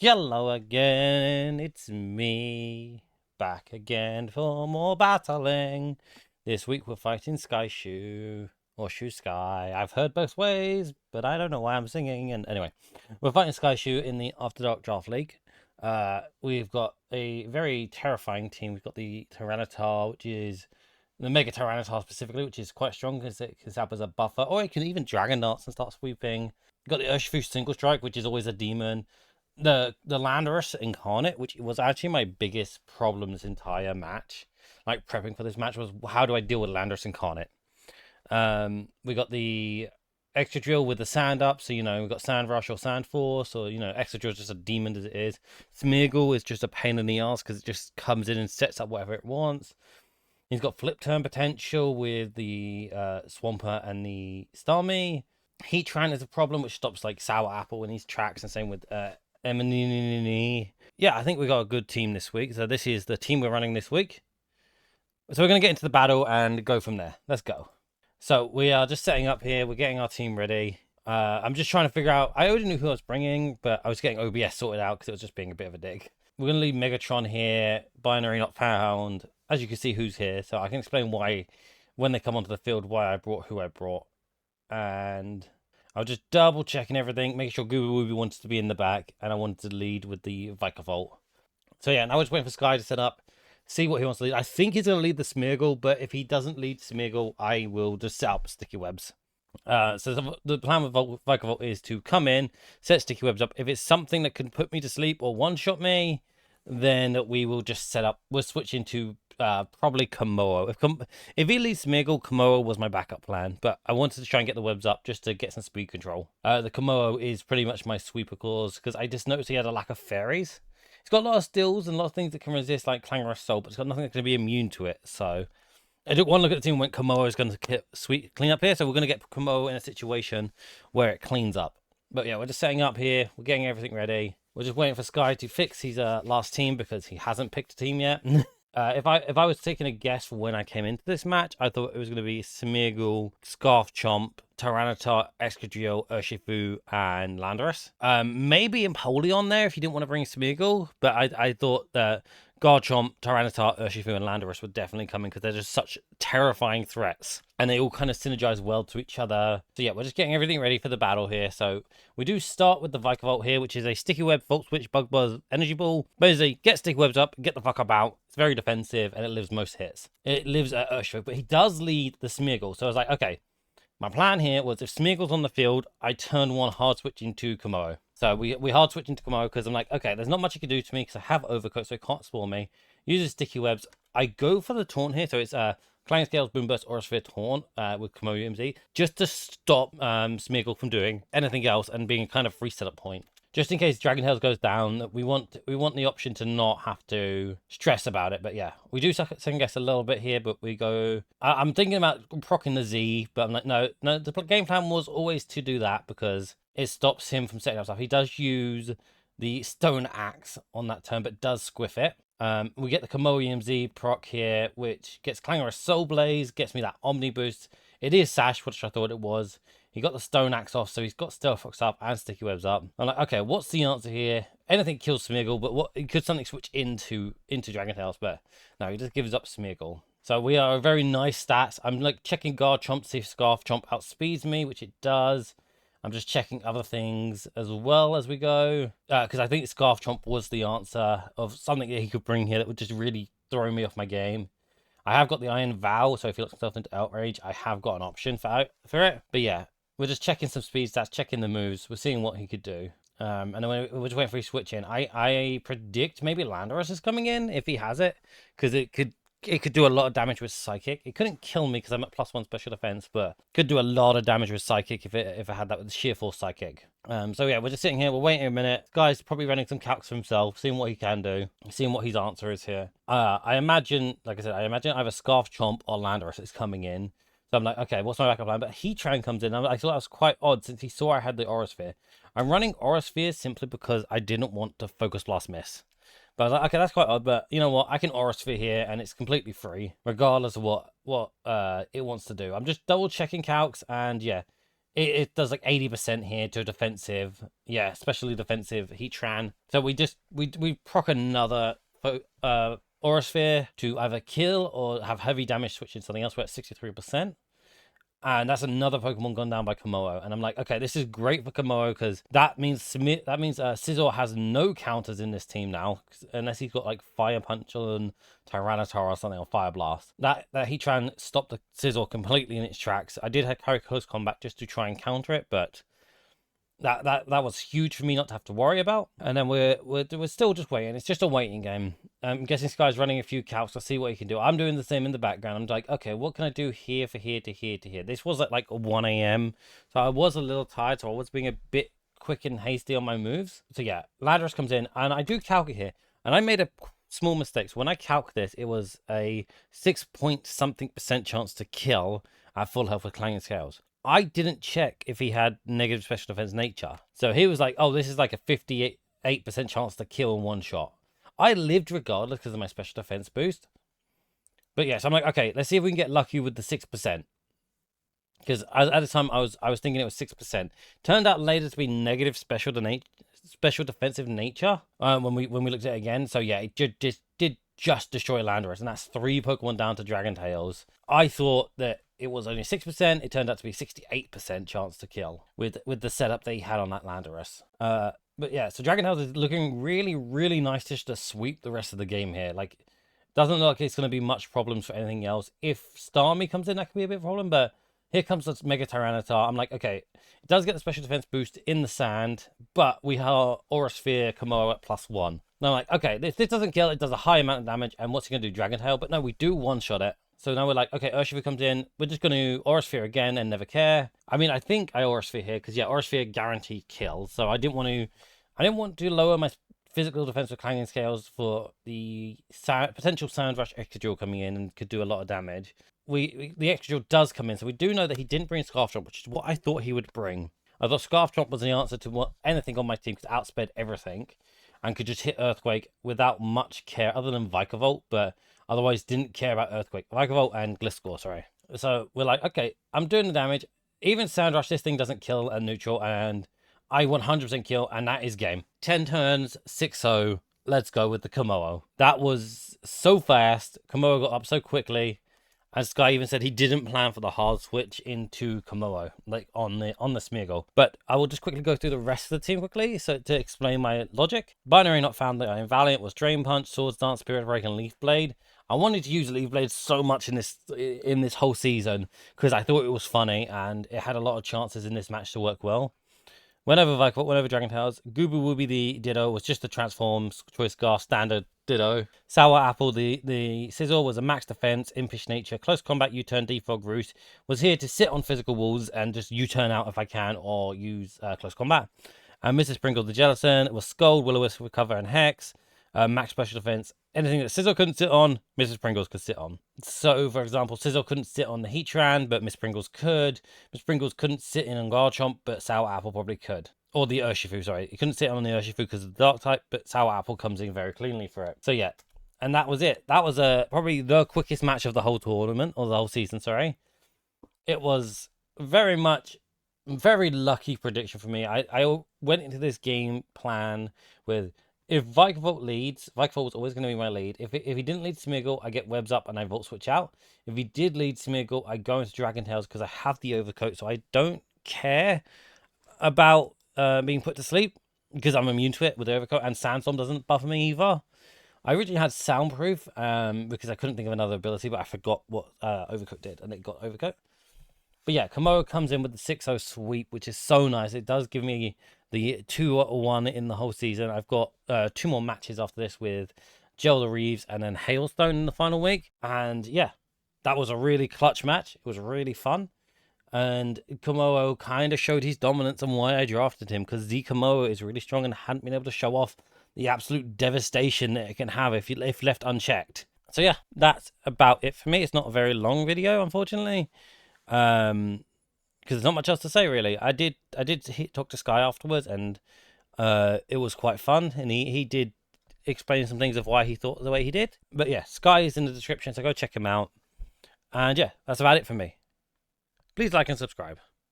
Hello again, it's me, back again for more battling. This week we're fighting Sky Shoe, or Shoe Sky. I've heard both ways, but I don't know why I'm singing. And anyway, we're fighting Sky Shoe in the After Dark Draft League. We've got a very terrifying team. We've got the Tyranitar, which is the Mega Tyranitar specifically, which is quite strong because it can help as a buffer, or it can even Dragon Darts and start sweeping. We've got the Urshifu Single Strike, which is always a demon. The Landorus Incarnate, which was actually my biggest problem this entire match, like prepping for this match, was how do I deal with Landorus Incarnate? We got the Extra Drill with the Sand up, so we've got Sand Rush or Sand Force, or Extra Drill is just a demon as it is. Smeargle is just a pain in the ass because it just comes in and sets up whatever it wants. He's got Flip Turn potential with the Swampert and the Starmie. Heatran is a problem, which stops like Sour Apple in his tracks, and same with yeah, I think we got a good team this week. So this is the team we're running this week. So we're going to get into the battle and go from there. Let's go. So we are just setting up here. We're getting our team ready. I'm just trying to figure out. I already knew who I was bringing, but I was getting OBS sorted out because it was just being a bit of a dig. We're going to leave Megatron here. Binary, not Pound. As you can see, who's here. So I can explain why, when they come onto the field, why I brought who I brought. And I was just double checking everything, making sure Gooby Wooby wanted to be in the back, and I wanted to lead with the Vikavolt. So yeah, now we're just waiting for Sky to set up, see what he wants to lead. I think he's going to lead the Smeargle, but if he doesn't lead Smeargle, I will just set up Sticky Webs. So the plan with Vikavolt is to come in, set Sticky Webs up. If it's something that can put me to sleep or one-shot me, then we will just set up. We'll switch into probably Komodo. If he leaves Smeargle, Komodo was my backup plan, but I wanted to try and get the webs up just to get some speed control. The Komodo is pretty much my sweeper clause because I just noticed he had a lack of fairies. It's got a lot of stills and a lot of things that can resist, like Clangorous Soul, but it's got nothing that's going to be immune to it. So I took one look at the team and went, Komodo is going to clean up here, so we're going to get Komodo in a situation where it cleans up. But yeah, we're just setting up here. We're getting everything ready. We're just waiting for Sky to fix his last team because he hasn't picked a team yet. If I was taking a guess for when I came into this match, I thought it was going to be Smeargle, Scarf Chomp, Tyranitar, Excadrill, Urshifu, and Landorus. Maybe Empoleon there if you didn't want to bring Smeargle, but I thought that Garchomp, Tyranitar, Urshifu, and Landorus would definitely come in because they're just such terrifying threats. And they all kind of synergize well to each other. So yeah, we're just getting everything ready for the battle here. So we do start with the Vikavolt here, which is a Sticky Web, Volt Switch, Bug Buzz, Energy Ball. Basically, get Sticky Webs up, get the fuck up out. It's very defensive, and it lives most hits. It lives at Urshifu, but he does lead the Smeargle. So I was like, okay, my plan here was if Smeargle's on the field, I turn one hard switch into Komodo. So we hard switch into Komodo because I'm like, okay, there's not much he can do to me because I have Overcoat, so he can't spawn me. Uses Sticky Webs. I go for the taunt here, so it's Clang Scales, Boom Burst, Aura taunt with Komodo UMZ, just to stop Smeargle from doing anything else and being kind of free setup point. Just in case Dragon Tails goes down, we want the option to not have to stress about it. But yeah, we do second guess a little bit here, but we go. I'm thinking about proccing the Z, but I'm like, no. The game plan was always to do that because it stops him from setting up stuff. He does use the Stone Axe on that turn, but does squiff it. We get the Komodo EMZ proc here, which gets Clangorous Soul Blaze, gets me that Omni boost. It is Sash, which I thought it was. He got the Stone Axe off, so he's got Stealth Fox up and Sticky Webs up. I'm like, okay, what's the answer here? Anything kills Smeargle, but could something switch into Dragon Tails? But no, he just gives up Smeargle. So we are a very nice stats. I'm like checking Guard Chomp to see if Scarf Chomp outspeeds me, which it does. I'm just checking other things as well as we go. Because I think Scarf Chomp was the answer of something that he could bring here that would just really throw me off my game. I have got the Iron Vow, so if he looks himself into Outrage, I have got an option for it. But yeah, we're just checking some speed stats, checking the moves. We're seeing what he could do. And then we're just waiting for his switch in. I predict maybe Landorus is coming in if he has it. Because it could do a lot of damage with Psychic. It couldn't kill me because I'm at +1 special defense, but could do a lot of damage with Psychic if it had that with Sheer Force Psychic. So yeah, we're just sitting here, we're waiting a minute. Guy's probably running some calcs for himself, seeing what he can do, seeing what his answer is here. I imagine, like I said, either Scarf Chomp or Landorus is coming in. So I'm like, okay, what's my backup plan? But Heatran comes in. I thought that was quite odd since he saw I had the Aura Sphere. I'm running Aura Sphere simply because I didn't want to Focus Blast miss. But I was like, okay, that's quite odd, but you know what? I can Aura Sphere here, and it's completely free, regardless of what it wants to do. I'm just double checking calcs, and yeah, it does like 80% here to defensive. Yeah, especially defensive Heatran. So we proc another Aura Sphere to either kill or have heavy damage switching something else. We're at 63%. And that's another Pokemon gone down by Komodo. And I'm like, okay, this is great for Komodo because that means Scizor has no counters in this team now, unless he's got like Fire Punch and Tyranitar or something, or Fire Blast. That Heatran stopped the Scizor completely in its tracks. I did have carry close combat just to try and counter it, but that was huge for me not to have to worry about. And then we're still just waiting. It's just a waiting game. I'm guessing Sky's running a few calcs to see what he can do. I'm doing the same in the background. I'm like, okay, what can I do here for here to here to here? This was at like 1 a.m. So I was a little tired, so I was being a bit quick and hasty on my moves. So yeah, Landorus comes in, and I do calc it here. And I made a small mistake. So when I calc this, it was a 6-point-something% chance to kill at full health with Clanging Scales. I didn't check if he had negative special defense nature. So he was like, oh, this is like a 58% chance to kill in one shot. I lived regardless because of my special defense boost. But yeah, so I'm like, okay, let's see if we can get lucky with the 6%. Because at the time I was thinking it was 6%. Turned out later to be negative special defensive nature when we looked at it again. So yeah, it did just destroy Landorus, and that's 3 Pokemon down to Dragon Tails. I thought that it was only 6%. It turned out to be 68% chance to kill with the setup that he had on that Landorus. But yeah, so Dragon Tails is looking really, really nice just to sweep the rest of the game here. Like, doesn't look like it's going to be much problems for anything else. If Starmie comes in, that could be a bit of a problem, but here comes this Mega Tyranitar. I'm like, okay, it does get the special defense boost in the sand, but we have Aura Sphere Komodo at +1. And I'm like, okay, this doesn't kill, it does a high amount of damage, and what's he going to do, Dragon Tail? But no, we do one-shot it. So now we're like, okay, Urshifu comes in, we're just going to Aura Sphere again and never care. I mean, I think I Aura Sphere here, because yeah, Aura Sphere guaranteed kill, so I didn't want to lower my physical defense with Clanging Scales for the potential Sound Rush Excadrill coming in and could do a lot of damage. The Excadrill does come in, so we do know that he didn't bring Scarf Chomp, which is what I thought he would bring. I thought Scarf Chomp was the answer to anything on my team, because it outsped everything and could just hit Earthquake without much care other than Vikavolt, but otherwise didn't care about Earthquake. Vikavolt and Gliscor, sorry. So we're like, okay, I'm doing the damage. Even Sound Rush, this thing doesn't kill a neutral, and I 100% kill, and that is game. 10 turns, 6-0. Let's go with the Komodo. That was so fast. Komodo got up so quickly. And Sky even said he didn't plan for the hard switch into Komodo, like on the Smeargle. But I will just quickly go through the rest of the team quickly, so to explain my logic. Binary not found that I'm Valiant was Drain Punch, Swords Dance, Spirit Break, and Leaf Blade. I wanted to use Leaf Blade so much in this whole season because I thought it was funny and it had a lot of chances in this match to work well. Whenever Vikavolt, whenever Dragon Tales, Gooby Wooby the Ditto was just a transform choice gas standard Ditto. Sour Apple the Scizor was a max defense, impish nature, close combat U-turn defog roost, was here to sit on physical walls and just U-turn out if I can or use close combat. And Mrs. Pringle the Jellicent was Scold, Will-O-Wisp, Recover, and Hex. Max special defense. Anything that Scizor couldn't sit on, Mrs. Pringles could sit on. So, for example, Scizor couldn't sit on the Heatran, but Miss Pringles could. Miss Pringles couldn't sit in on Garchomp, but Sour Apple probably could. Or the Urshifu, sorry. He couldn't sit on the Urshifu because of the Dark type, but Sour Apple comes in very cleanly for it. So, yeah. And that was it. That was probably the quickest match of the whole tournament, or the whole season, sorry. It was very lucky prediction for me. I went into this game plan with, if Vikavolt leads, Vikavolt was always going to be my lead. If he didn't lead Smeargle, I get Webs up and I Volt Switch out. If he did lead Smeargle, I go into Dragon Tails because I have the Overcoat, so I don't care about being put to sleep because I'm immune to it with the Overcoat, and Sandstorm doesn't buffer me either. I originally had Soundproof because I couldn't think of another ability, but I forgot what Overcoat did, and it got Overcoat. But yeah, Komodo comes in with the 6-0 sweep, which is so nice. It does give me the 2-1 in the whole season. I've got 2 more matches after this with Gelda Reeves and then Hailstone in the final week. And yeah, that was a really clutch match. It was really fun. And Komodo kind of showed his dominance and why I drafted him, because the Komodo is really strong and hadn't been able to show off the absolute devastation that it can have if left unchecked. So yeah, that's about it for me. It's not a very long video, unfortunately. Because there's not much else to say really. I did talk to Sky afterwards, and it was quite fun, and he did explain some things of why he thought the way he did. But yeah, Sky is in the description, so go check him out. And yeah, that's about it for me. Please like and subscribe.